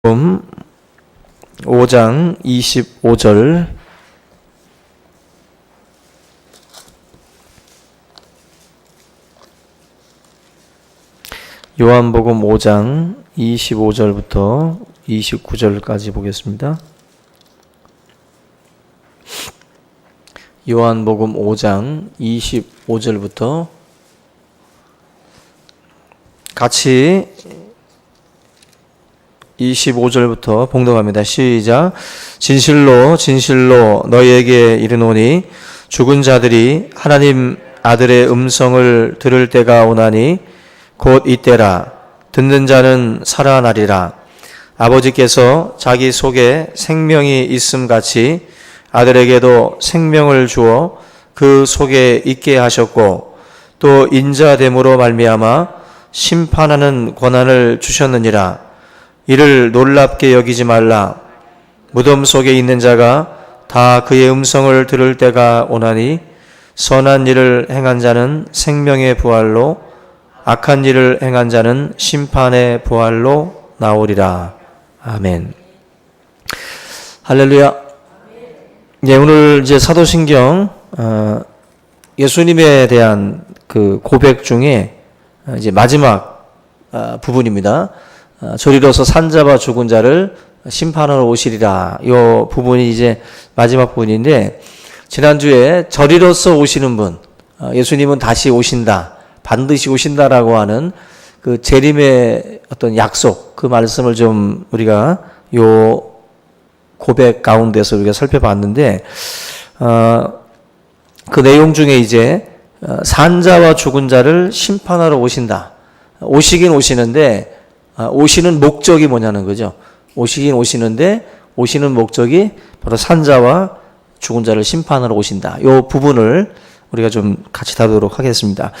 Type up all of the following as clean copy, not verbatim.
요한복음 5장 25절 요한복음 5장 25절부터 29절까지 보겠습니다. 요한복음 5장 25절부터 같이 25절부터 봉독합니다. 시작. 진실로 진실로 너희에게 이르노니 죽은 자들이 하나님 아들의 음성을 들을 때가 오나니 곧 이때라. 듣는 자는 살아나리라. 아버지께서 자기 속에 생명이 있음 같이 아들에게도 생명을 주어 그 속에 있게 하셨고 또 인자됨으로 말미암아 심판하는 권한을 주셨느니라. 이를 놀랍게 여기지 말라. 무덤 속에 있는 자가 다 그의 음성을 들을 때가 오나니 선한 일을 행한 자는 생명의 부활로 악한 일을 행한 자는 심판의 부활로 나오리라. 아멘. 할렐루야. 예, 오늘 이제 사도신경 예수님에 대한 그 고백 중에 이제 마지막 부분입니다. 저리로서 산자와 죽은 자를 심판하러 오시리라. 이 부분이 이제 마지막 부분인데, 지난주에 저리로서 오시는 분, 예수님은 다시 오신다, 반드시 오신다라고 하는 그 재림의 어떤 약속, 그 말씀을 좀 우리가 요 고백 가운데서 우리가 살펴봤는데, 그 내용 중에 이제 산자와 죽은 자를 심판하러 오신다. 오시긴 오시는데 오시는 목적이 뭐냐는 거죠. 오시긴 오시는데 오시는 목적이 바로 산자와 죽은 자를 심판하러 오신다. 이 부분을 우리가 좀 같이 다루도록 하겠습니다.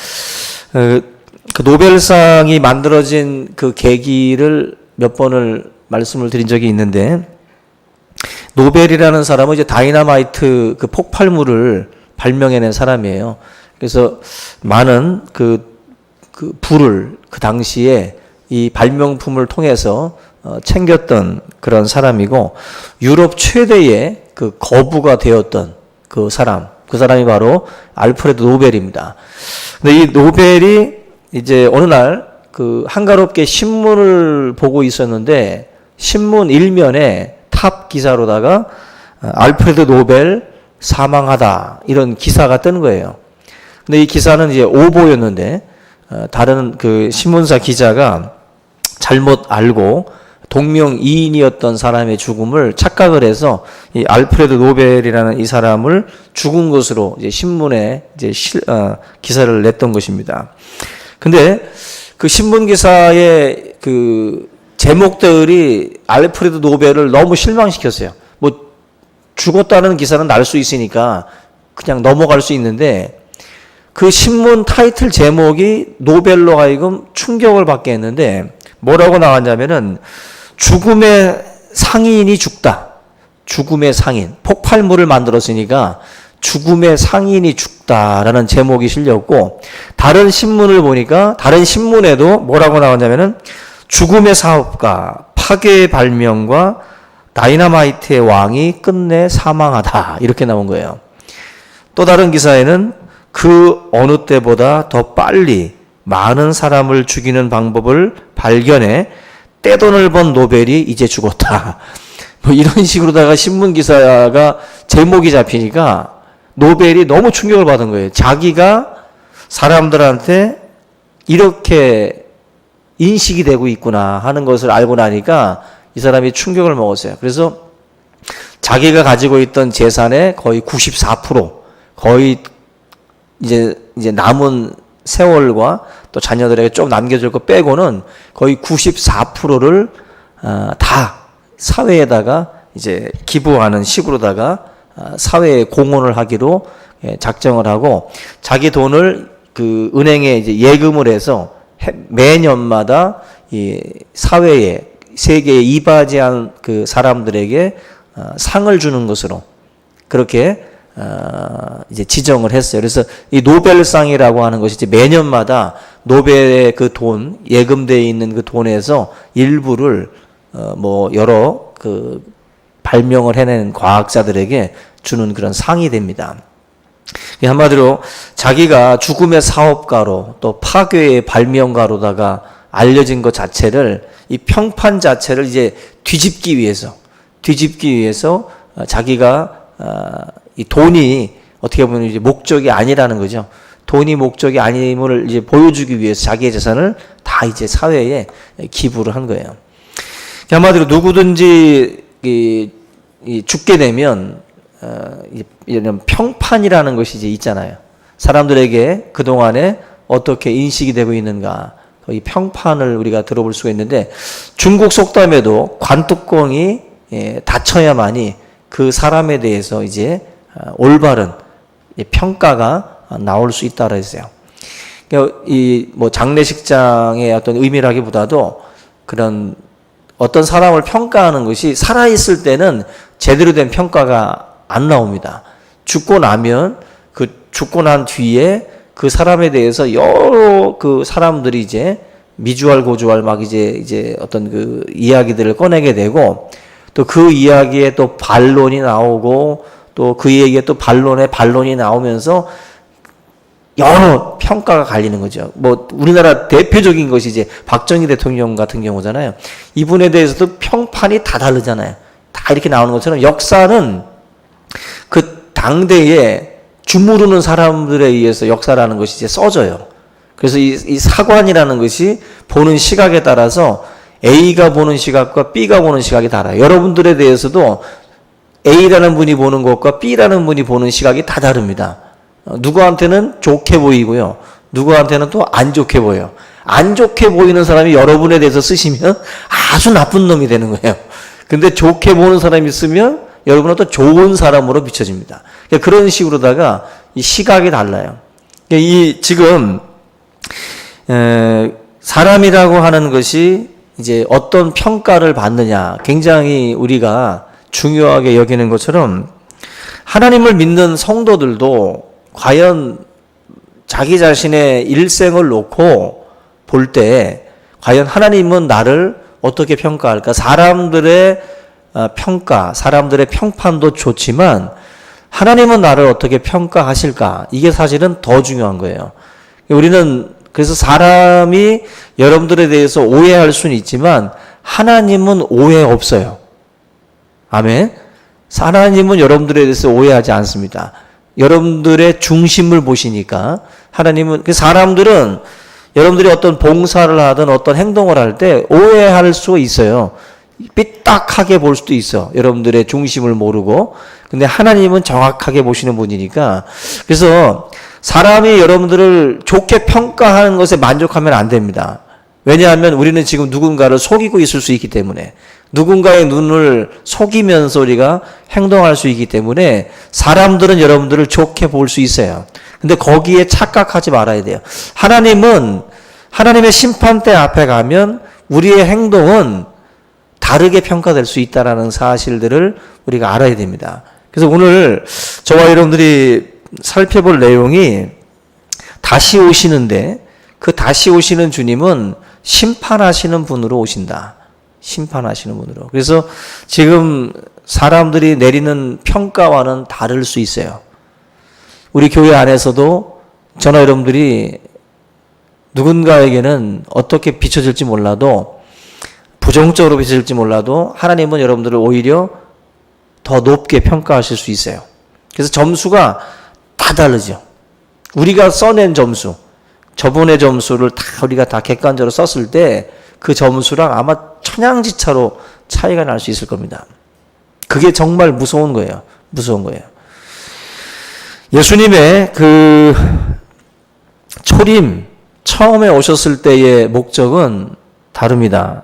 그 노벨상이 만들어진 그 계기를 몇 번을 말씀을 드린 적이 있는데, 노벨이라는 사람은 이제 다이너마이트 그 폭발물을 발명해낸 사람이에요. 그래서 많은 그 불을 그 당시에 이 발명품을 통해서 챙겼던 그런 사람이고, 유럽 최대의 그 거부가 되었던 그 사람이 바로 알프레드 노벨입니다. 근데 이 노벨이 이제 어느 날 그 한가롭게 신문을 보고 있었는데, 신문 일면에 탑 기사로다가 알프레드 노벨 사망하다, 이런 기사가 뜬 거예요. 근데 이 기사는 이제 오보였는데, 다른 그 신문사 기자가 잘못 알고 동명이인이었던 사람의 죽음을 착각을 해서 이 알프레드 노벨이라는 이 사람을 죽은 것으로 이제 신문에 이제 기사를 냈던 것입니다. 근데 그 신문 기사의 그 제목들이 알프레드 노벨을 너무 실망시켰어요. 뭐 죽었다는 기사는 날 수 있으니까 그냥 넘어갈 수 있는데, 그 신문 타이틀 제목이 노벨로 하여금 충격을 받게 했는데, 뭐라고 나왔냐면은 죽음의 상인이 죽다. 죽음의 상인. 폭발물을 만들었으니까 죽음의 상인이 죽다라는 제목이 실렸고, 다른 신문을 보니까 다른 신문에도 뭐라고 나왔냐면은 죽음의 사업가, 파괴의 발명과 다이너마이트의 왕이 끝내 사망하다, 이렇게 나온 거예요. 또 다른 기사에는 그 어느 때보다 더 빨리 많은 사람을 죽이는 방법을 발견해 떼돈을 번 노벨이 이제 죽었다. 뭐 이런 식으로다가 신문 기사가 제목이 잡히니까 노벨이 너무 충격을 받은 거예요. 자기가 사람들한테 이렇게 인식이 되고 있구나 하는 것을 알고 나니까 이 사람이 충격을 먹었어요. 그래서 자기가 가지고 있던 재산의 거의 94%, 거의 이제 남은 세월과 또 자녀들에게 좀 남겨줄 거 빼고는 거의 94%를 다 사회에다가 이제 기부하는 식으로다가 사회에 공헌을 하기로 작정을 하고, 자기 돈을 그 은행에 이제 예금을 해서 매년마다 이 사회에, 세계에 이바지한 그 사람들에게 상을 주는 것으로 그렇게 이제 지정을 했어요. 그래서 이 노벨상이라고 하는 것이 이제 매년마다 노벨의 그 돈, 예금되어 있는 그 돈에서 일부를 뭐 여러 그 발명을 해낸 과학자들에게 주는 그런 상이 됩니다. 한마디로 자기가 죽음의 사업가로 또 파괴의 발명가로다가 알려진 것 자체를, 이 평판 자체를 이제 뒤집기 위해서 자기가 이 돈이 어떻게 보면 이제 목적이 아니라는 거죠. 돈이 목적이 아님을 이제 보여주기 위해서 자기의 재산을 다 이제 사회에 기부를 한 거예요. 한마디로 누구든지 이 죽게 되면 이런 평판이라는 것이 이제 있잖아요. 사람들에게 그동안에 어떻게 인식이 되고 있는가, 이 평판을 우리가 들어볼 수가 있는데, 중국 속담에도 관뚜껑이 닫혀야만이 그 사람에 대해서 이제 올바른 평가가 나올 수 있다고 했어요. 이 뭐 장례식장의 어떤 의미라기보다도 그런 어떤 사람을 평가하는 것이 살아있을 때는 제대로 된 평가가 안 나옵니다. 죽고 나면 죽고 난 뒤에 그 사람에 대해서 여러 그 사람들이 이제 미주알 고주알 막 이제 어떤 그 이야기들을 꺼내게 되고, 또 그 이야기에 또 반론이 나오고, 또 그 얘기에 또 반론이 나오면서 여러 평가가 갈리는 거죠. 뭐 우리나라 대표적인 것이 이제 박정희 대통령 같은 경우잖아요. 이분에 대해서도 평판이 다 다르잖아요. 다 이렇게 나오는 것처럼 역사는 그 당대에 주무르는 사람들에 의해서 역사라는 것이 이제 써져요. 그래서 이 사관이라는 것이 보는 시각에 따라서 A가 보는 시각과 B가 보는 시각이 달라요. 여러분들에 대해서도 A라는 분이 보는 것과 B라는 분이 보는 시각이 다 다릅니다. 누구한테는 좋게 보이고요, 누구한테는 또 안 좋게 보여요. 안 좋게 보이는 사람이 여러분에 대해서 쓰시면 아주 나쁜 놈이 되는 거예요. 근데 좋게 보는 사람이 있으면 여러분은 또 좋은 사람으로 비춰집니다. 그런 식으로다가 이 시각이 달라요. 지금 사람이라고 하는 것이 이제 어떤 평가를 받느냐, 굉장히 우리가 중요하게 여기는 것처럼, 하나님을 믿는 성도들도 과연 자기 자신의 일생을 놓고 볼 때 과연 하나님은 나를 어떻게 평가할까? 사람들의 평가, 사람들의 평판도 좋지만 하나님은 나를 어떻게 평가하실까? 이게 사실은 더 중요한 거예요. 우리는 그래서 사람이 여러분들에 대해서 오해할 수는 있지만 하나님은 오해 없어요. 아멘. 하나님은 여러분들에 대해서 오해하지 않습니다. 여러분들의 중심을 보시니까. 하나님은, 사람들은 여러분들이 어떤 봉사를 하든 어떤 행동을 할 때 오해할 수 있어요. 삐딱하게 볼 수도 있어. 여러분들의 중심을 모르고. 근데 하나님은 정확하게 보시는 분이니까. 그래서 사람이 여러분들을 좋게 평가하는 것에 만족하면 안 됩니다. 왜냐하면 우리는 지금 누군가를 속이고 있을 수 있기 때문에, 누군가의 눈을 속이면서 우리가 행동할 수 있기 때문에 사람들은 여러분들을 좋게 볼 수 있어요. 근데 거기에 착각하지 말아야 돼요. 하나님은 하나님의 심판대 앞에 가면 우리의 행동은 다르게 평가될 수 있다는 사실들을 우리가 알아야 됩니다. 그래서 오늘 저와 여러분들이 살펴볼 내용이 다시 오시는데, 그 다시 오시는 주님은 심판하시는 분으로 오신다. 심판하시는 분으로. 그래서 지금 사람들이 내리는 평가와는 다를 수 있어요. 우리 교회 안에서도 저나 여러분들이 누군가에게는 어떻게 비춰질지 몰라도, 부정적으로 비춰질지 몰라도 하나님은 여러분들을 오히려 더 높게 평가하실 수 있어요. 그래서 점수가 다 다르죠. 우리가 써낸 점수, 저번의 점수를 다 우리가 다 객관적으로 썼을 때 그 점수랑 아마 천양지차로 차이가 날 수 있을 겁니다. 그게 정말 무서운 거예요. 무서운 거예요. 예수님의 그 초림, 처음에 오셨을 때의 목적은 다릅니다.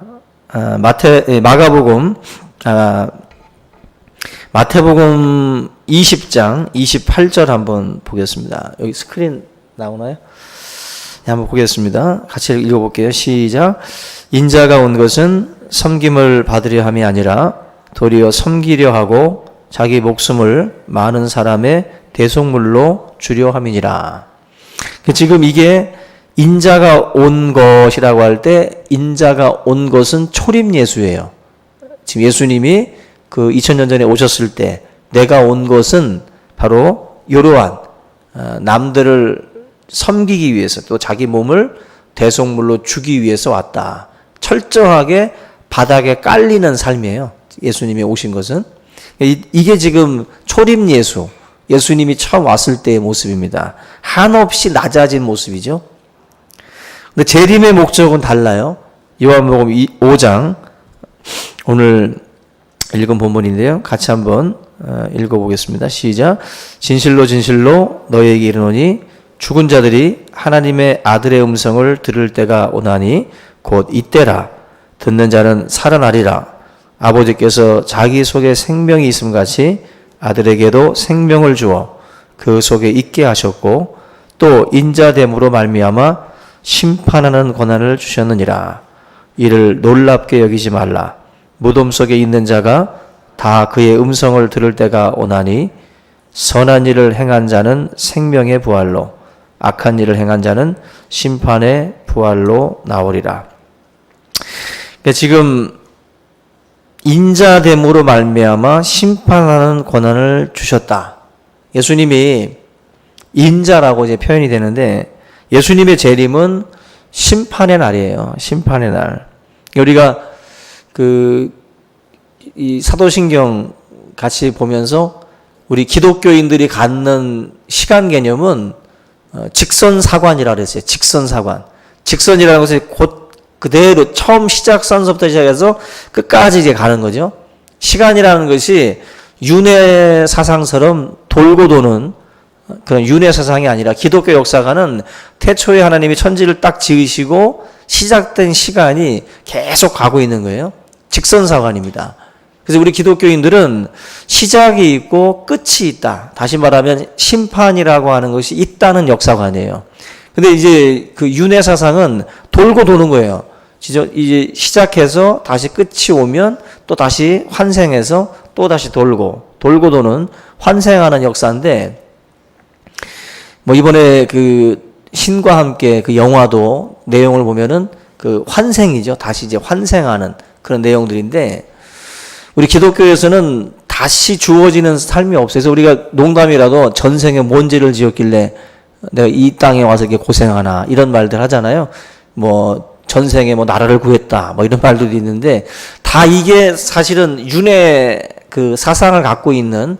마태복음 20장 28절 한번 보겠습니다. 여기 스크린 나오나요? 네, 한번 보겠습니다. 같이 읽어볼게요. 시작. 인자가 온 것은 섬김을 받으려 함이 아니라 도리어 섬기려 하고 자기 목숨을 많은 사람의 대속물로 주려 함이니라. 지금 이게 인자가 온 것이라고 할 때, 인자가 온 것은 초림 예수예요. 지금 예수님이 그 2000년 전에 오셨을 때 내가 온 것은 바로 이러한 남들을 섬기기 위해서 또 자기 몸을 대속물로 주기 위해서 왔다. 철저하게 바닥에 깔리는 삶이에요. 예수님이 오신 것은. 이게 지금 초림 예수, 예수님이 처음 왔을 때의 모습입니다. 한없이 낮아진 모습이죠. 근데 재림의 목적은 달라요. 요한복음 5장, 오늘 읽은 본문인데요. 같이 한번 읽어보겠습니다. 시작. 진실로 진실로 너희에게 이르노니 죽은 자들이 하나님의 아들의 음성을 들을 때가 오나니 곧 이때라. 듣는 자는 살아나리라. 아버지께서 자기 속에 생명이 있음 같이 아들에게도 생명을 주어 그 속에 있게 하셨고 또 인자됨으로 말미암아 심판하는 권한을 주셨느니라. 이를 놀랍게 여기지 말라. 무덤 속에 있는 자가 다 그의 음성을 들을 때가 오나니 선한 일을 행한 자는 생명의 부활로 악한 일을 행한 자는 심판의 부활로 나오리라. 그러니까 지금 인자됨으로 말미암아 심판하는 권한을 주셨다. 예수님이 인자라고 이제 표현이 되는데 예수님의 재림은 심판의 날이에요. 심판의 날. 우리가 이 사도신경 같이 보면서 우리 기독교인들이 갖는 시간 개념은 직선사관이라 그랬어요. 직선사관. 직선이라는 것이 곧 그대로 처음 시작선서부터 시작해서 끝까지 이제 가는 거죠. 시간이라는 것이 윤회 사상처럼 돌고 도는 그런 윤회 사상이 아니라 기독교 역사가는 태초에 하나님이 천지를 딱 지으시고 시작된 시간이 계속 가고 있는 거예요. 직선사관입니다. 그래서 우리 기독교인들은 시작이 있고 끝이 있다. 다시 말하면 심판이라고 하는 것이 있다는 역사관이에요. 근데 이제 그 윤회 사상은 돌고 도는 거예요. 이제 시작해서 다시 끝이 오면 또 다시 환생해서 또 다시 돌고 도는 환생하는 역사인데 뭐 이번에 그 신과 함께 그 영화도 내용을 보면은 그 환생이죠. 다시 이제 환생하는 그런 내용들인데 우리 기독교에서는 다시 주어지는 삶이 없어서 우리가 농담이라도 전생에 뭔 죄를 지었길래 내가 이 땅에 와서 이렇게 고생하나 이런 말들 하잖아요. 뭐 전생에 뭐 나라를 구했다 뭐 이런 말들도 있는데 다 이게 사실은 윤회 그 사상을 갖고 있는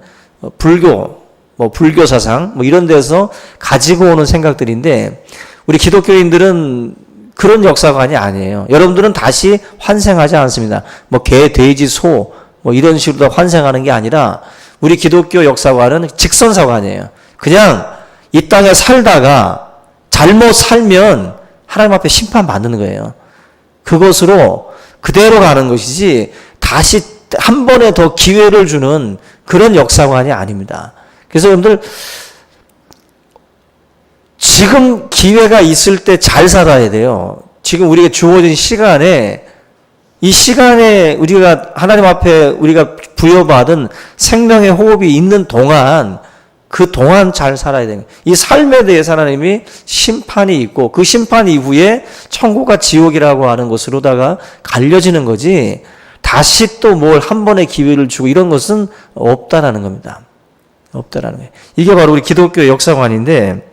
불교 사상 뭐 이런 데서 가지고 오는 생각들인데 우리 기독교인들은 그런 역사관이 아니에요. 여러분들은 다시 환생하지 않습니다. 뭐 개, 돼지, 소 뭐 이런 식으로 다 환생하는 게 아니라 우리 기독교 역사관은 직선사관이에요. 그냥 이 땅에 살다가 잘못 살면 하나님 앞에 심판받는 거예요. 그것으로 그대로 가는 것이지 다시 한 번에 더 기회를 주는 그런 역사관이 아닙니다. 그래서 여러분들 지금 기회가 있을 때 잘 살아야 돼요. 지금 우리가 주어진 시간에 이 시간에 우리가 하나님 앞에 우리가 부여받은 생명의 호흡이 있는 동안 그 동안 잘 살아야 되는 거예요. 이 삶에 대해서 하나님이 심판이 있고 그 심판 이후에 천국과 지옥이라고 하는 것으로다가 갈려지는 거지 다시 또 뭘 한 번의 기회를 주고 이런 것은 없다라는 겁니다. 없다라는 거예요. 이게 바로 우리 기독교 역사관인데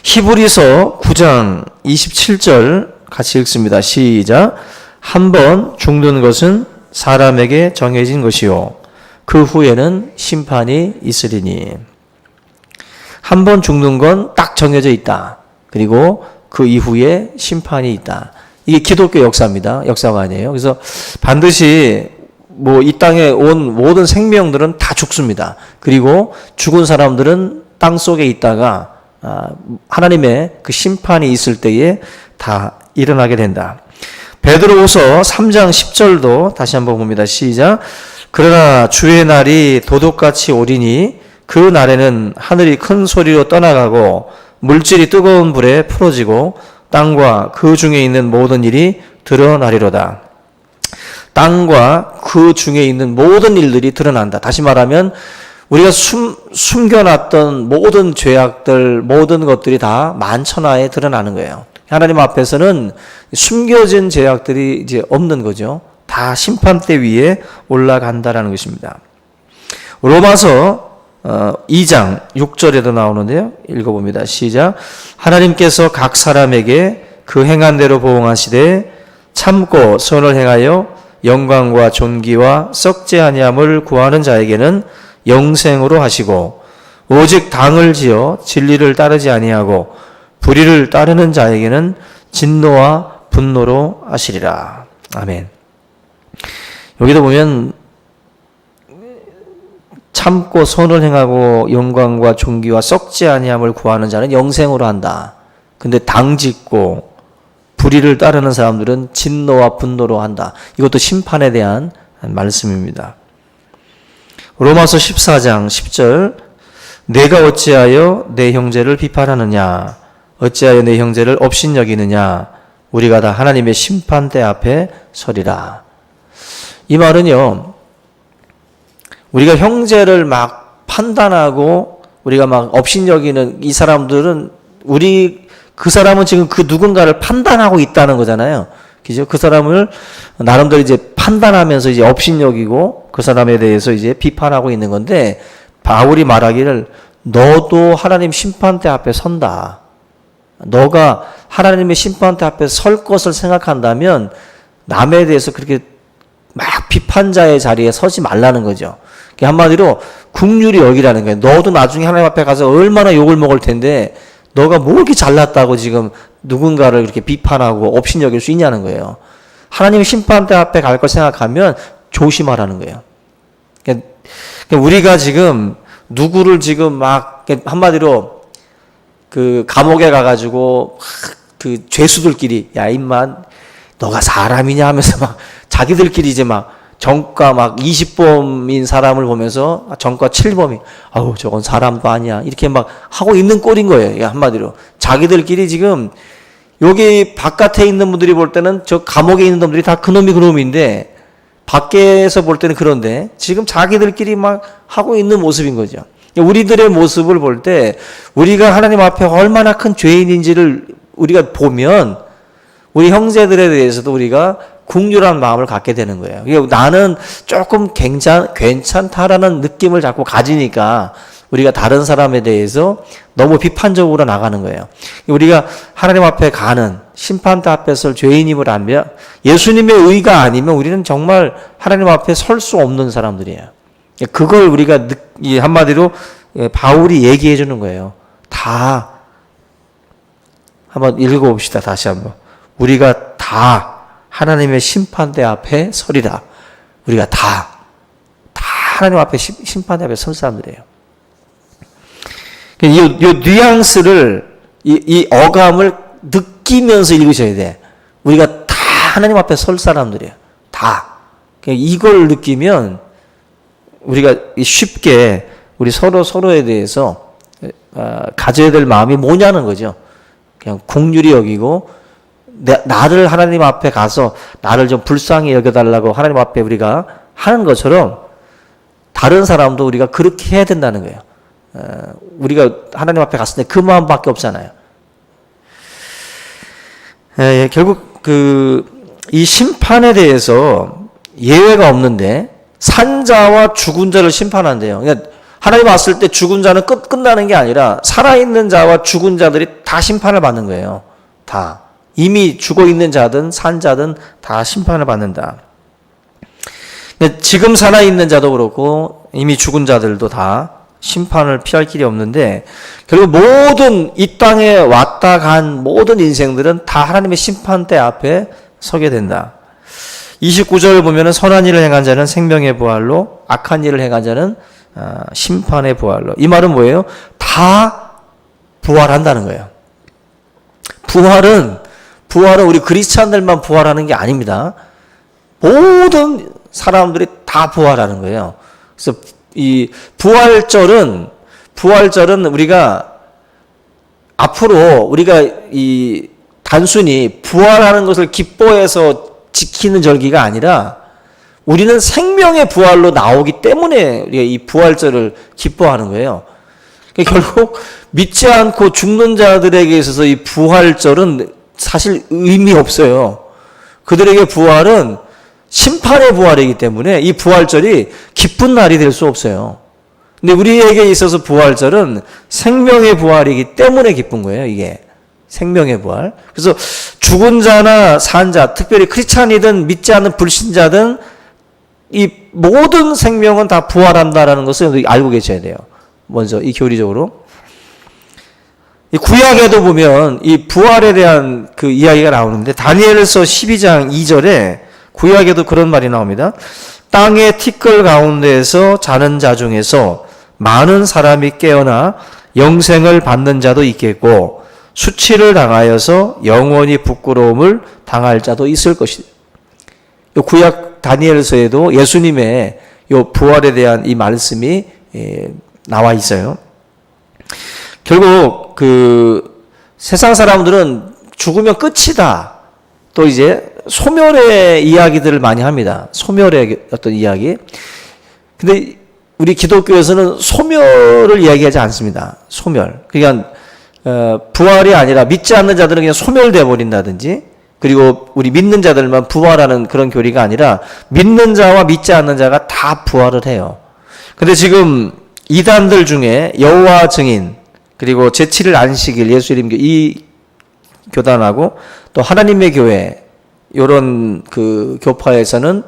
히브리서 9장 27절 같이 읽습니다. 시작. 한 번 죽는 것은 사람에게 정해진 것이요 그 후에는 심판이 있으리니. 한 번 죽는 건 딱 정해져 있다. 그리고 그 이후에 심판이 있다. 이게 기독교 역사입니다. 역사관이에요. 그래서 반드시 뭐 이 땅에 온 모든 생명들은 다 죽습니다. 그리고 죽은 사람들은 땅 속에 있다가 하나님의 그 심판이 있을 때에 다 일어나게 된다. 베드로후서 3장 10절도 다시 한번 봅니다. 시작. 그러나 주의 날이 도둑같이 오리니 그 날에는 하늘이 큰 소리로 떠나가고 물질이 뜨거운 불에 풀어지고 땅과 그 중에 있는 모든 일이 드러나리로다. 땅과 그 중에 있는 모든 일들이 드러난다. 다시 말하면 우리가 숨겨놨던 모든 죄악들, 모든 것들이 다 만천하에 드러나는 거예요. 하나님 앞에서는 숨겨진 죄악들이 이제 없는 거죠. 다 다 심판대 위에 올라간다라는 것입니다. 로마서 2장 6절에도 나오는데요. 읽어봅니다. 시작. 하나님께서 각 사람에게 그 행한 대로 보응하시되 참고 선을 행하여 영광과 존귀와 썩지 아니함을 구하는 자에게는 영생으로 하시고 오직 당을 지어 진리를 따르지 아니하고 불의를 따르는 자에게는 진노와 분노로 하시리라. 아멘. 여기도 보면 참고 선을 행하고 영광과 존귀와 썩지 아니함을 구하는 자는 영생으로 한다. 근데 당짓고 불의를 따르는 사람들은 진노와 분노로 한다. 이것도 심판에 대한 말씀입니다. 로마서 14장 10절 내가 어찌하여 내 형제를 비판하느냐 어찌하여 내 형제를 업신여기느냐 우리가 다 하나님의 심판대 앞에 서리라. 이 말은요, 우리가 형제를 막 판단하고 우리가 막 업신여기는 이 사람들은 그 사람은 지금 그 누군가를 판단하고 있다는 거잖아요. 그죠? 그 사람을 나름대로 이제 판단하면서 이제 업신여기고 그 사람에 대해서 이제 비판하고 있는 건데, 바울이 말하기를 너도 하나님 심판대 앞에 선다. 너가 하나님의 심판대 앞에 설 것을 생각한다면 남에 대해서 그렇게 막 비판자의 자리에 서지 말라는 거죠. 한마디로 국률이 여기라는 거예요. 너도 나중에 하나님 앞에 가서 얼마나 욕을 먹을 텐데 너가 뭐 이렇게 잘났다고 지금 누군가를 그렇게 비판하고 업신여길 수 있냐는 거예요. 하나님의 심판대 앞에 갈 걸 생각하면 조심하라는 거예요. 그러니까 우리가 지금 누구를 지금 막 한마디로 그 감옥에 가가지고 그 죄수들끼리 야 임마 너가 사람이냐 하면서 막 자기들끼리 이제 막 전과 막 20범인 사람을 보면서 전과 7범이 아우 저건 사람도 아니야 이렇게 막 하고 있는 꼴인 거예요. 한마디로 자기들끼리 지금 여기 바깥에 있는 분들이 볼 때는 저 감옥에 있는 놈들이 다 그놈이 그놈인데 밖에서 볼 때는 그런데 지금 자기들끼리 막 하고 있는 모습인 거죠. 우리들의 모습을 볼 때 우리가 하나님 앞에 얼마나 큰 죄인인지를 우리가 보면 우리 형제들에 대해서도 우리가 긍휼한 마음을 갖게 되는 거예요. 나는 조금 괜찮다라는 느낌을 자꾸 가지니까 우리가 다른 사람에 대해서 너무 비판적으로 나가는 거예요. 우리가 하나님 앞에 가는 심판대 앞에 설 죄인임을 알면 예수님의 의가 아니면 우리는 정말 하나님 앞에 설 수 없는 사람들이에요. 그걸 우리가 한마디로 바울이 얘기해 주는 거예요. 다 한번 읽어봅시다. 다시 한번. 우리가 다 하나님의 심판대 앞에 서리라. 우리가 다 하나님 앞에 심판대 앞에 설 사람들이에요. 이 뉘앙스를 이 어감을 느끼면서 읽으셔야 돼. 우리가 다 하나님 앞에 설 사람들이에요. 다. 이걸 느끼면 우리가 쉽게 우리 서로에 대해서 가져야 될 마음이 뭐냐는 거죠. 그냥 긍휼히 여기고 나를 하나님 앞에 가서 나를 좀 불쌍히 여겨달라고 하나님 앞에 우리가 하는 것처럼 다른 사람도 우리가 그렇게 해야 된다는 거예요. 우리가 하나님 앞에 갔을 때 그 마음밖에 없잖아요. 결국 이 심판에 대해서 예외가 없는데 산자와 죽은 자를 심판한대요. 그러니까 하나님 왔을 때 죽은 자는 끝나는 게 아니라 살아있는 자와 죽은 자들이 다 심판을 받는 거예요. 다. 이미 죽어있는 자든 산 자든 다 심판을 받는다. 지금 살아있는 자도 그렇고 이미 죽은 자들도 다 심판을 피할 길이 없는데 결국 모든 이 땅에 왔다 간 모든 인생들은 다 하나님의 심판대 앞에 서게 된다. 29절을 보면 선한 일을 행한 자는 생명의 부활로 악한 일을 행한 자는 심판의 부활로. 이 말은 뭐예요? 다 부활한다는 거예요. 부활은 우리 그리스찬들만 부활하는 게 아닙니다. 모든 사람들이 다 부활하는 거예요. 그래서 이 부활절은 우리가 앞으로 우리가 이 단순히 부활하는 것을 기뻐해서 지키는 절기가 아니라 우리는 생명의 부활로 나오기 때문에 우리가 이 부활절을 기뻐하는 거예요. 결국 믿지 않고 죽는 자들에게 있어서 이 부활절은 사실 의미 없어요. 그들에게 부활은 심판의 부활이기 때문에 이 부활절이 기쁜 날이 될 수 없어요. 근데 우리에게 있어서 부활절은 생명의 부활이기 때문에 기쁜 거예요, 이게. 생명의 부활. 그래서 죽은 자나 산 자, 특별히 크리스찬이든 믿지 않는 불신자든 이 모든 생명은 다 부활한다라는 것을 알고 계셔야 돼요. 먼저 이 교리적으로. 이 구약에도 보면 이 부활에 대한 그 이야기가 나오는데 다니엘서 12장 2절에 구약에도 그런 말이 나옵니다. 땅의 티끌 가운데에서 자는 자 중에서 많은 사람이 깨어나 영생을 받는 자도 있겠고 수치를 당하여서 영원히 부끄러움을 당할 자도 있을 것이다. 구약 다니엘서에도 예수님의 이 부활에 대한 이 말씀이 나와 있어요. 결국 그 세상 사람들은 죽으면 끝이다. 또 이제 소멸의 이야기들을 많이 합니다. 소멸의 어떤 이야기. 근데 우리 기독교에서는 소멸을 이야기하지 않습니다. 소멸. 그러니까 부활이 아니라 믿지 않는 자들은 그냥 소멸되어 버린다든지, 그리고 우리 믿는 자들만 부활하는 그런 교리가 아니라 믿는 자와 믿지 않는 자가 다 부활을 해요. 근데 지금 이단들 중에 여호와 증인, 그리고 제7일 안식일 예수님교 이 교단하고 또 하나님의 교회 이런 그 교파에서는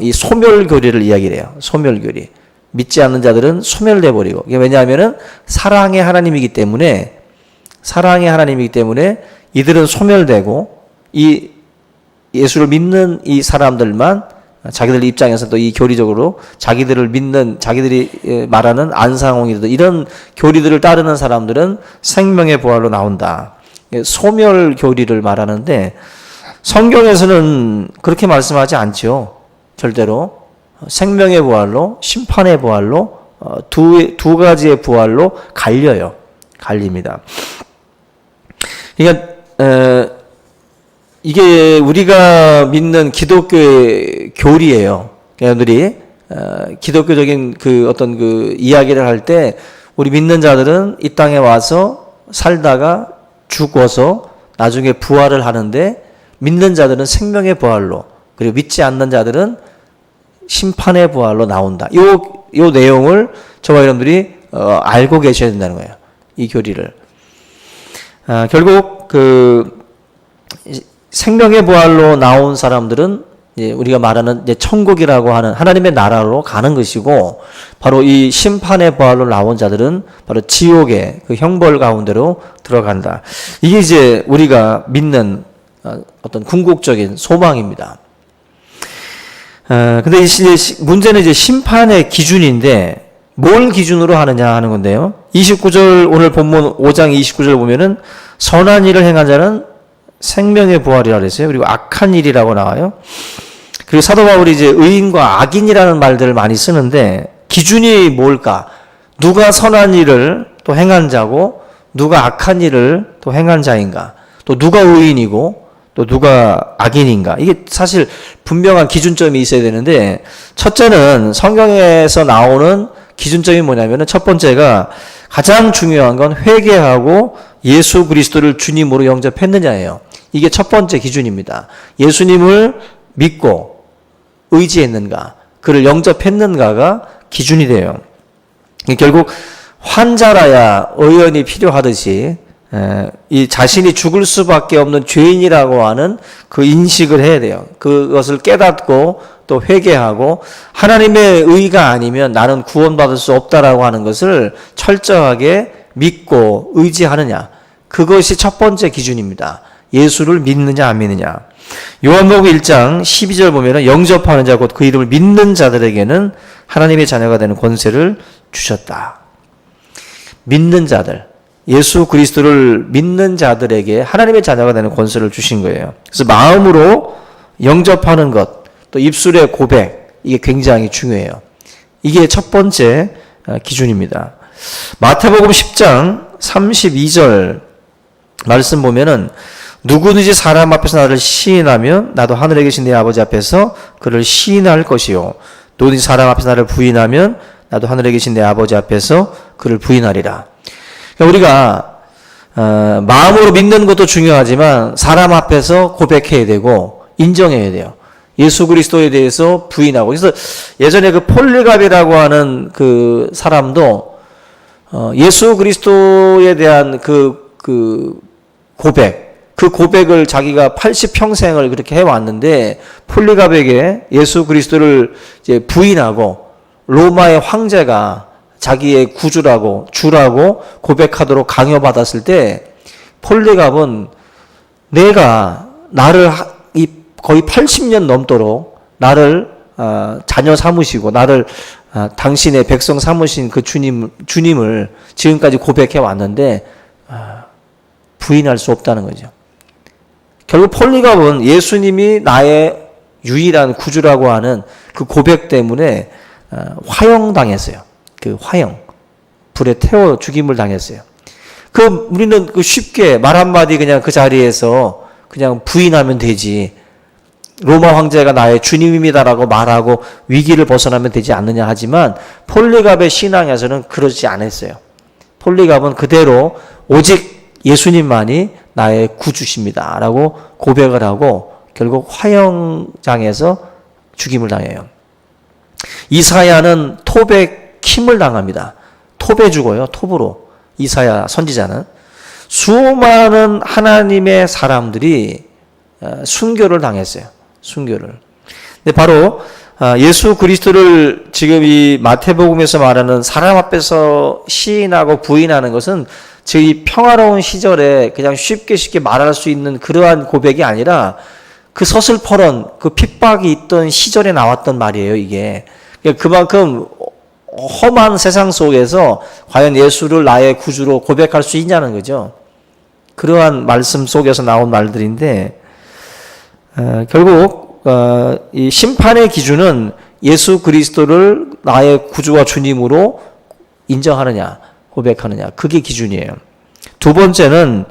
이 소멸 교리를 이야기를 해요. 소멸 교리. 믿지 않는 자들은 소멸돼 버리고. 왜냐하면은 사랑의 하나님이기 때문에 이들은 소멸되고 이 예수를 믿는 이 사람들만 자기들 입장에서 또 이 교리적으로 자기들을 믿는, 자기들이 말하는 안상홍이든 이런 교리들을 따르는 사람들은 생명의 부활로 나온다. 소멸 교리를 말하는데 성경에서는 그렇게 말씀하지 않죠. 절대로. 생명의 부활로, 심판의 부활로, 두 가지의 부활로 갈립니다. 그러니까 이게 우리가 믿는 기독교의 교리예요. 여러분들이 기독교적인 그 어떤 그 이야기를 할 때 우리 믿는 자들은 이 땅에 와서 살다가 죽어서 나중에 부활을 하는데 믿는 자들은 생명의 부활로, 그리고 믿지 않는 자들은 심판의 부활로 나온다. 요 내용을 저와 여러분들이 알고 계셔야 된다는 거예요. 이 교리를. 결국 그 생명의 부활로 나온 사람들은 이제 우리가 말하는 이제 천국이라고 하는 하나님의 나라로 가는 것이고, 바로 이 심판의 부활로 나온 자들은 바로 지옥의 그 형벌 가운데로 들어간다. 이게 이제 우리가 믿는 어떤 궁극적인 소망입니다. 근데 문제는 이제 심판의 기준인데 뭘 기준으로 하느냐 하는 건데요. 29절, 오늘 본문 5장 29절 보면은 선한 일을 행한 자는 생명의 부활이라 그랬어요. 그리고 악한 일이라고 나와요. 그리고 사도 바울이 이제 의인과 악인이라는 말들을 많이 쓰는데 기준이 뭘까? 누가 선한 일을 또 행한 자고 누가 악한 일을 또 행한 자인가? 또 누가 의인이고 또 누가 악인인가? 이게 사실 분명한 기준점이 있어야 되는데, 첫째는 성경에서 나오는 기준점이 뭐냐면은 첫 번째가 가장 중요한 건 회개하고 예수 그리스도를 주님으로 영접했느냐예요. 이게 첫 번째 기준입니다. 예수님을 믿고 의지했는가, 그를 영접했는가가 기준이 돼요. 결국 환자라야 의원이 필요하듯이 이 자신이 죽을 수밖에 없는 죄인이라고 하는 그 인식을 해야 돼요. 그것을 깨닫고 또 회개하고 하나님의 의가 아니면 나는 구원받을 수 없다라고 하는 것을 철저하게 믿고 의지하느냐. 그것이 첫 번째 기준입니다. 예수를 믿느냐 안 믿느냐. 요한복음 1장 12절 보면은 영접하는 자 곧 그 이름을 믿는 자들에게는 하나님의 자녀가 되는 권세를 주셨다. 믿는 자들, 예수 그리스도를 믿는 자들에게 하나님의 자녀가 되는 권세를 주신 거예요. 그래서 마음으로 영접하는 것, 또 입술의 고백, 이게 굉장히 중요해요. 이게 첫 번째 기준입니다. 마태복음 10장 32절 말씀 보면은 누구든지 사람 앞에서 나를 시인하면 나도 하늘에 계신 내 아버지 앞에서 그를 시인할 것이요, 누구든지 사람 앞에서 나를 부인하면 나도 하늘에 계신 내 아버지 앞에서 그를 부인하리라. 그러니까 우리가 마음으로 믿는 것도 중요하지만 사람 앞에서 고백해야 되고 인정해야 돼요. 예수 그리스도에 대해서 부인하고. 그래서 예전에 그 폴리갑이라고 하는 그 사람도 예수 그리스도에 대한 그 고백을 자기가 80평생을 그렇게 해왔는데, 폴리갑에게 예수 그리스도를 이제 부인하고 로마의 황제가 자기의 구주라고 주라고 고백하도록 강요받았을 때, 폴리갑은 내가 나를 거의 80년 넘도록 나를 자녀 삼으시고 나를 당신의 백성 삼으신 그 주님을 지금까지 고백해 왔는데 부인할 수 없다는 거죠. 결국 폴리갑은 예수님이 나의 유일한 구주라고 하는 그 고백 때문에 화형당했어요. 그 화형, 불에 태워 죽임을 당했어요. 우리는 쉽게 말 한마디 그냥 그 자리에서 그냥 부인하면 되지, 로마 황제가 나의 주님입니다라고 말하고 위기를 벗어나면 되지 않느냐 하지만, 폴리갑의 신앙에서는 그러지 않았어요. 폴리갑은 그대로 오직 예수님만이 나의 구주십니다 라고 고백을 하고 결국 화형장에서 죽임을 당해요. 이사야는 톱에 킴을 당합니다. 톱에 죽어요. 톱으로. 이사야 선지자는. 수많은 하나님의 사람들이 순교를 당했어요. 순교를. 근데 바로 예수 그리스도를 지금 이 마태복음에서 말하는 사람 앞에서 시인하고 부인하는 것은 이 평화로운 시절에 그냥 쉽게 말할 수 있는 그러한 고백이 아니라 그 서슬퍼런 그 핍박이 있던 시절에 나왔던 말이에요, 이게. 그만큼 험한 세상 속에서 과연 예수를 나의 구주로 고백할 수 있냐는 거죠. 그러한 말씀 속에서 나온 말들인데, 결국 이 심판의 기준은 예수 그리스도를 나의 구주와 주님으로 인정하느냐, 고백하느냐, 그게 기준이에요. 두 번째는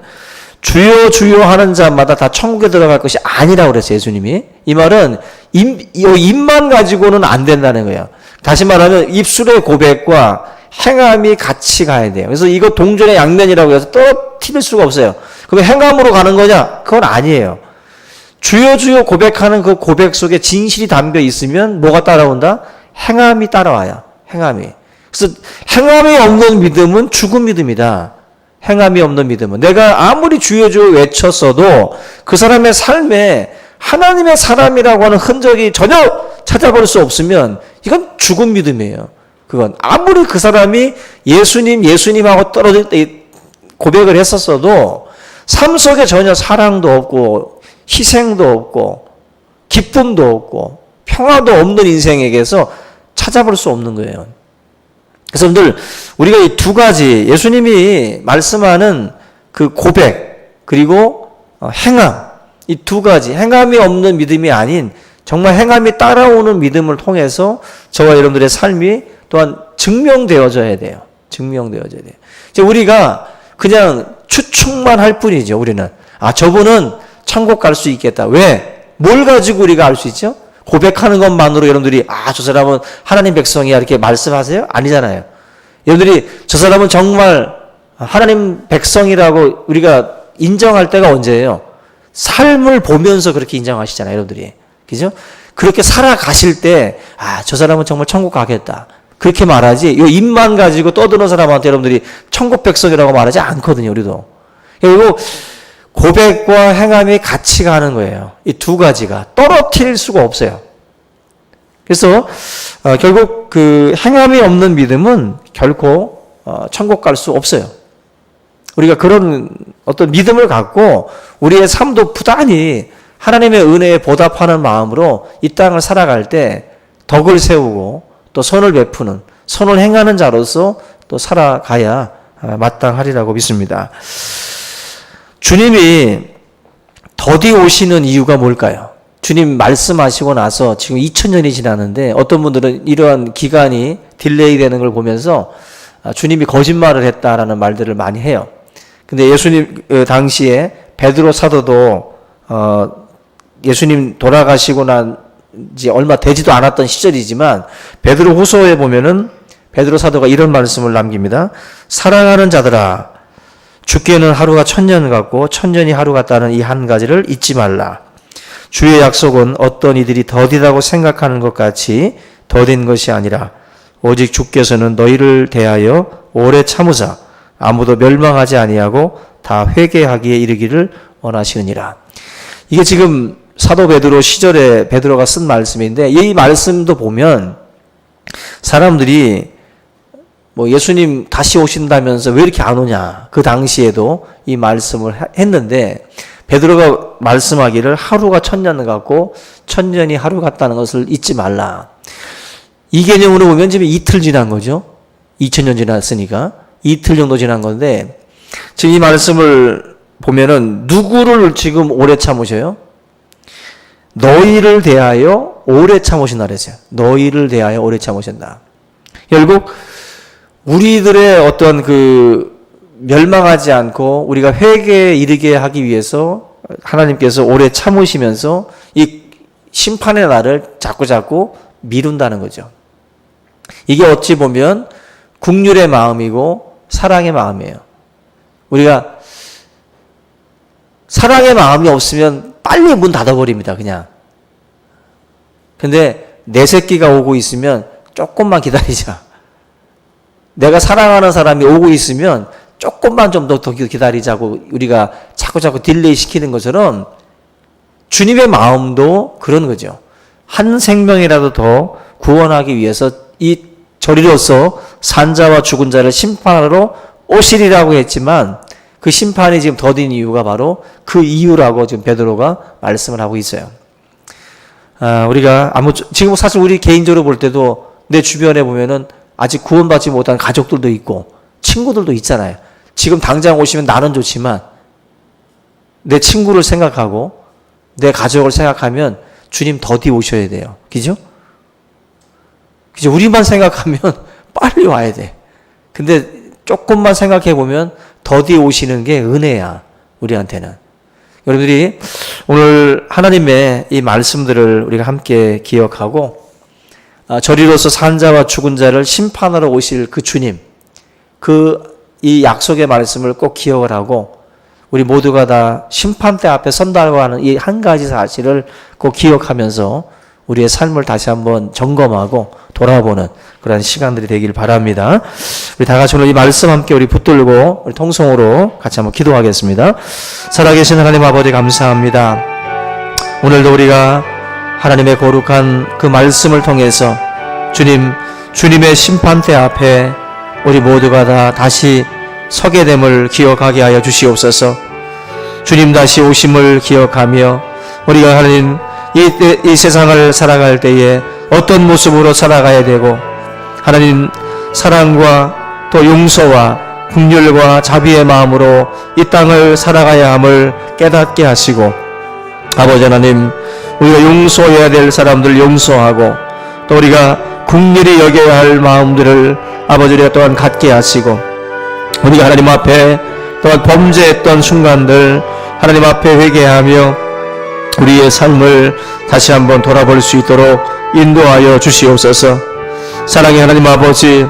주여 주여 하는 자마다 다 천국에 들어갈 것이 아니라고 그랬어요, 예수님이. 이 말은 입만 가지고는 안 된다는 거예요. 다시 말하면 입술의 고백과 행함이 같이 가야 돼요. 그래서 이거 동전의 양면이라고 해서 떨어뜨릴 수가 없어요. 그럼 행함으로 가는 거냐? 그건 아니에요. 주여 주여 고백하는 그 고백 속에 진실이 담겨 있으면 뭐가 따라온다? 행함이 따라와요. 행함이. 그래서 행함이 없는 믿음은 죽은 믿음이다. 행함이 없는 믿음은. 내가 아무리 주여 주여 외쳤어도 그 사람의 삶에 하나님의 사람이라고 하는 흔적이 전혀 찾아볼 수 없으면 이건 죽은 믿음이에요. 그건 아무리 그 사람이 예수님하고 떨어질 때 고백을 했었어도 삶 속에 전혀 사랑도 없고 희생도 없고 기쁨도 없고 평화도 없는 인생에게서 찾아볼 수 없는 거예요. 그래서 여러분들, 우리가 이 두 가지 예수님이 말씀하는 그 고백 그리고 행함, 이 두 가지, 행함이 없는 믿음이 아닌 정말 행함이 따라오는 믿음을 통해서 저와 여러분들의 삶이 또한 증명되어져야 돼요. 증명되어져야 돼요. 이제 우리가 그냥 추측만 할 뿐이죠. 우리는 저분은 천국 갈 수 있겠다. 왜? 뭘 가지고 우리가 알 수 있죠? 고백하는 것만으로 여러분들이 저 사람은 하나님 백성이야 이렇게 말씀하세요? 아니잖아요. 여러분들이 저 사람은 정말 하나님 백성이라고 우리가 인정할 때가 언제예요? 삶을 보면서 그렇게 인정하시잖아요, 여러분들이. 그죠? 그렇게 살아가실 때 저 사람은 정말 천국 가겠다. 그렇게 말하지, 이 입만 가지고 떠드는 사람한테 여러분들이 천국 백성이라고 말하지 않거든요, 우리도. 그리고 고백과 행함이 같이 가는 거예요. 이 두 가지가 떨어뜨릴 수가 없어요. 그래서 결국 그 행함이 없는 믿음은 결코 천국 갈 수 없어요. 우리가 그런 어떤 믿음을 갖고 우리의 삶도 부단히 하나님의 은혜에 보답하는 마음으로 이 땅을 살아갈 때 덕을 세우고 또 선을 베푸는, 선을 행하는 자로서 또 살아가야 마땅하리라고 믿습니다. 주님이 더디 오시는 이유가 뭘까요? 주님 말씀하시고 나서 지금 2000년이 지났는데 어떤 분들은 이러한 기간이 딜레이 되는 걸 보면서 주님이 거짓말을 했다라는 말들을 많이 해요. 근데 예수님 당시에 베드로 사도도 예수님 돌아가시고 난 지 얼마 되지도 않았던 시절이지만 베드로 후서에 보면은 베드로 사도가 이런 말씀을 남깁니다. 사랑하는 자들아, 주께는 하루가 1000년 같고 1000년이 하루 같다는 이 한 가지를 잊지 말라. 주의 약속은 어떤 이들이 더디다고 생각하는 것 같이 더딘 것이 아니라 오직 주께서는 너희를 대하여 오래 참으사 아무도 멸망하지 아니하고 다 회개하기에 이르기를 원하시느니라. 이게 지금 사도 베드로 시절에 베드로가 쓴 말씀인데, 이 말씀도 보면 사람들이 뭐 예수님 다시 오신다면서 왜 이렇게 안 오냐, 그 당시에도 이 말씀을 했는데, 베드로가 말씀하기를 하루가 천년 같고 천년이 하루 같다는 것을 잊지 말라. 이 개념으로 보면 지금 이틀 지난 거죠. 2000년 지났으니까 이틀 정도 지난 건데, 지금 이 말씀을 보면은 누구를 지금 오래 참으셔요? 너희를 대하여 오래 참으신다 그랬어요. 너희를 대하여 오래 참으신다. 결국 우리들의 어떤 그 멸망하지 않고 우리가 회개에 이르게 하기 위해서 하나님께서 오래 참으시면서 이 심판의 날을 자꾸자꾸 미룬다는 거죠. 이게 어찌 보면 긍휼의 마음이고 사랑의 마음이에요. 우리가 사랑의 마음이 없으면 빨리 문 닫아버립니다, 그냥. 근데 내 새끼가 오고 있으면 조금만 기다리자. 내가 사랑하는 사람이 오고 있으면 조금만 좀 더 기다리자고 우리가 자꾸자꾸 딜레이 시키는 것처럼 주님의 마음도 그런 거죠. 한 생명이라도 더 구원하기 위해서 이 저리로서 산자와 죽은 자를 심판하러 오시리라고 했지만, 그 심판이 지금 더딘 이유가 바로 그 이유라고 지금 베드로가 말씀을 하고 있어요. 우리가 지금 사실 우리 개인적으로 볼 때도 내 주변에 보면은 아직 구원받지 못한 가족들도 있고 친구들도 있잖아요. 지금 당장 오시면 나는 좋지만 내 친구를 생각하고 내 가족을 생각하면 주님 더디 오셔야 돼요. 그죠? 그죠? 우리만 생각하면 빨리 와야 돼. 근데 조금만 생각해 보면 더디 오시는 게 은혜야, 우리한테는. 여러분들이 오늘 하나님의 이 말씀들을 우리가 함께 기억하고, 저리로서 산 자와 죽은 자를 심판하러 오실 그 주님, 이 약속의 말씀을 꼭 기억을 하고, 우리 모두가 다 심판대 앞에 선다고 하는 이 한 가지 사실을 꼭 기억하면서 우리의 삶을 다시 한번 점검하고 돌아보는 그런 시간들이 되길 바랍니다. 우리 다 같이 오늘 이 말씀 함께 우리 붙들고 우리 통성으로 같이 한번 기도하겠습니다. 살아계신 하나님 아버지 감사합니다. 오늘도 우리가 하나님의 거룩한 그 말씀을 통해서 주님의 심판대 앞에 우리 모두가 다 다시 서게 됨을 기억하게 하여 주시옵소서. 주님 다시 오심을 기억하며 우리가 하나님 이 세상을 살아갈 때에 어떤 모습으로 살아가야 되고, 하나님 사랑과 또 용서와 긍휼과 자비의 마음으로 이 땅을 살아가야 함을 깨닫게 하시고, 아버지 하나님 우리가 용서해야 될 사람들 용서하고, 또 우리가 긍휼히 여겨야 할 마음들을 아버지 우리가 또한 갖게 하시고, 우리가 하나님 앞에 또한 범죄했던 순간들 하나님 앞에 회개하며 우리의 삶을 다시 한번 돌아볼 수 있도록 인도하여 주시옵소서. 사랑의 하나님 아버지,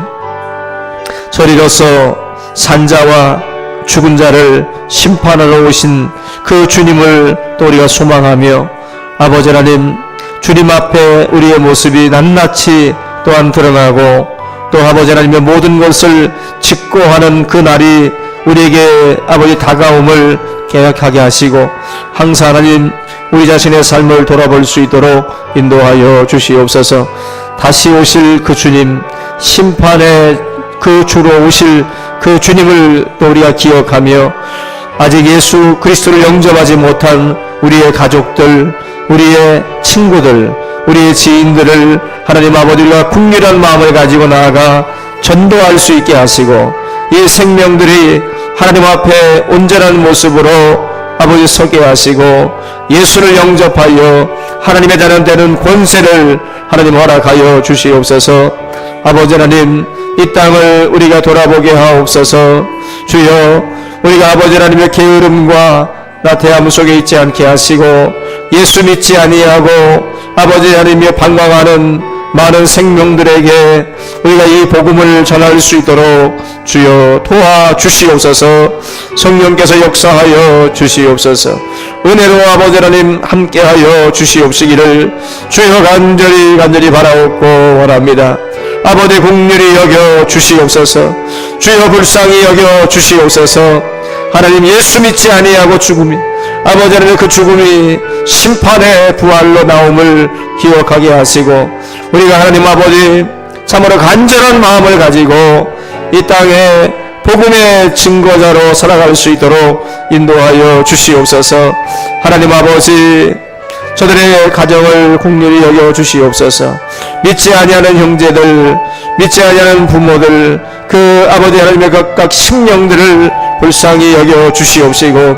저리로서 산자와 죽은 자를 심판하러 오신 그 주님을 또 우리가 소망하며, 아버지 하나님 주님 앞에 우리의 모습이 낱낱이 또한 드러나고, 또 아버지 하나님의 모든 것을 직고하는 그 날이 우리에게 아버지 다가옴을 계약하게 하시고, 항상 하나님 우리 자신의 삶을 돌아볼 수 있도록 인도하여 주시옵소서. 다시 오실 그 주님, 심판의 그 주로 오실 그 주님을 또 우리가 기억하며, 아직 예수 그리스도를 영접하지 못한 우리의 가족들, 우리의 친구들, 우리의 지인들을 하나님 아버지가 긍휼한 마음을 가지고 나아가 전도할 수 있게 하시고, 이 생명들이 하나님 앞에 온전한 모습으로 아버지 서게 하시고, 예수를 영접하여 하나님의 자녀 되는 권세를 하나님 허락하여 주시옵소서. 아버지 하나님 이 땅을 우리가 돌아보게 하옵소서. 주여, 우리가 아버지 하나님의 게으름과 나태함 속에 있지 않게 하시고, 예수 믿지 아니하고 아버지 하나님의 방황하는 많은 생명들에게 우리가 이 복음을 전할 수 있도록 주여 도와주시옵소서. 성령께서 역사하여 주시옵소서. 은혜로 아버지 하나님 함께하여 주시옵시기를 주여 간절히 바라옵고 원합니다. 아버지 긍휼히 여겨 주시옵소서. 주여 불쌍히 여겨 주시옵소서. 하나님 예수 믿지 아니하고 죽음이 아버지 하나님 그 죽음이 심판의 부활로 나옴을 기억하게 하시고 우리가 하나님 아버지 참으로 간절한 마음을 가지고 이 땅에 복음의 증거자로 살아갈 수 있도록 인도하여 주시옵소서. 하나님 아버지 저들의 가정을 긍휼히 여겨 주시옵소서. 믿지 아니하는 형제들, 믿지 아니하는 부모들, 그 아버지 하나님의 각각 심령들을 불쌍히 여겨 주시옵시고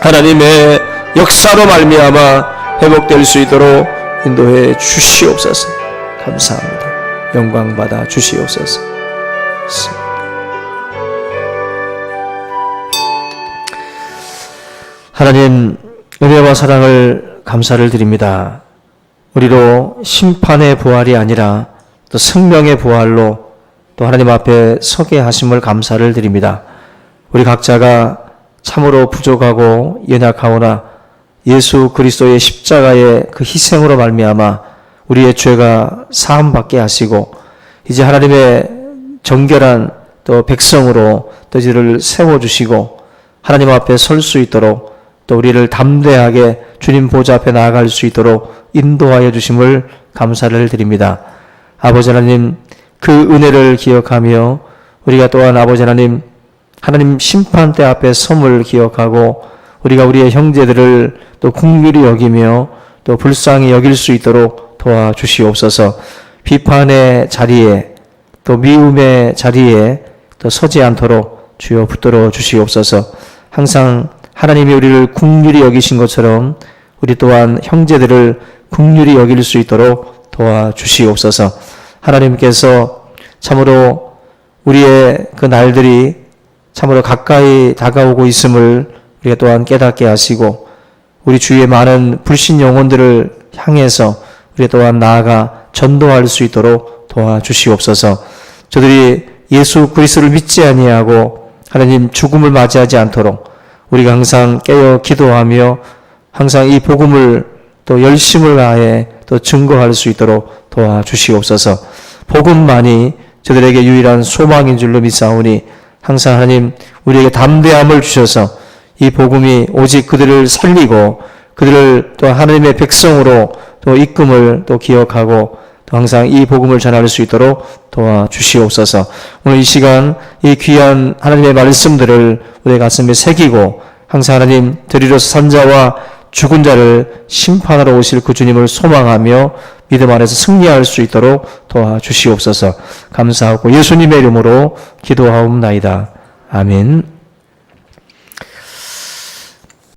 하나님의 역사로 말미암아 회복될 수 있도록 인도해 주시옵소서. 감사합니다. 영광 받아 주시옵소서. 하나님 은혜와 사랑을 감사를 드립니다. 우리로 심판의 부활이 아니라 또 생명의 부활로 또 하나님 앞에 서게 하심을 감사를 드립니다. 우리 각자가 참으로 부족하고 연약하오나 예수 그리스도의 십자가의 그 희생으로 말미암아 우리의 죄가 사함받게 하시고 이제 하나님의 정결한 또 백성으로 또 저를 세워주시고 하나님 앞에 설 수 있도록 또 우리를 담대하게 주님 보좌 앞에 나아갈 수 있도록 인도하여 주심을 감사를 드립니다. 아버지 하나님 그 은혜를 기억하며 우리가 또한 아버지 하나님 심판대 앞에 섬을 기억하고 우리가 우리의 형제들을 또 긍휼히 여기며 또 불쌍히 여길 수 있도록 도와주시옵소서. 비판의 자리에 또 미움의 자리에 또 서지 않도록 주여 붙들어 주시옵소서. 항상 하나님이 우리를 긍휼히 여기신 것처럼 우리 또한 형제들을 긍휼히 여길 수 있도록 도와주시옵소서. 하나님께서 참으로 우리의 그 날들이 참으로 가까이 다가오고 있음을 우리가 또한 깨닫게 하시고 우리 주위의 많은 불신 영혼들을 향해서 우리가 또한 나아가 전도할 수 있도록 도와주시옵소서. 저들이 예수 그리스도를 믿지 아니하고 하나님 죽음을 맞이하지 않도록 우리가 항상 깨어 기도하며 항상 이 복음을 또 열심을 다해 또 증거할 수 있도록 도와주시옵소서. 복음만이 저들에게 유일한 소망인 줄로 믿사오니 항상 하나님 우리에게 담대함을 주셔서 이 복음이 오직 그들을 살리고 그들을 또 하나님의 백성으로 또 이끌음을 또 기억하고 또 항상 이 복음을 전할 수 있도록 도와주시옵소서. 오늘 이 시간 이 귀한 하나님의 말씀들을 우리의 가슴에 새기고 항상 하나님 들이로서 산자와 죽은 자를 심판하러 오실 그 주님을 소망하며 믿음 안에서 승리할 수 있도록 도와주시옵소서. 감사하고 예수님의 이름으로 기도하옵나이다. 아멘.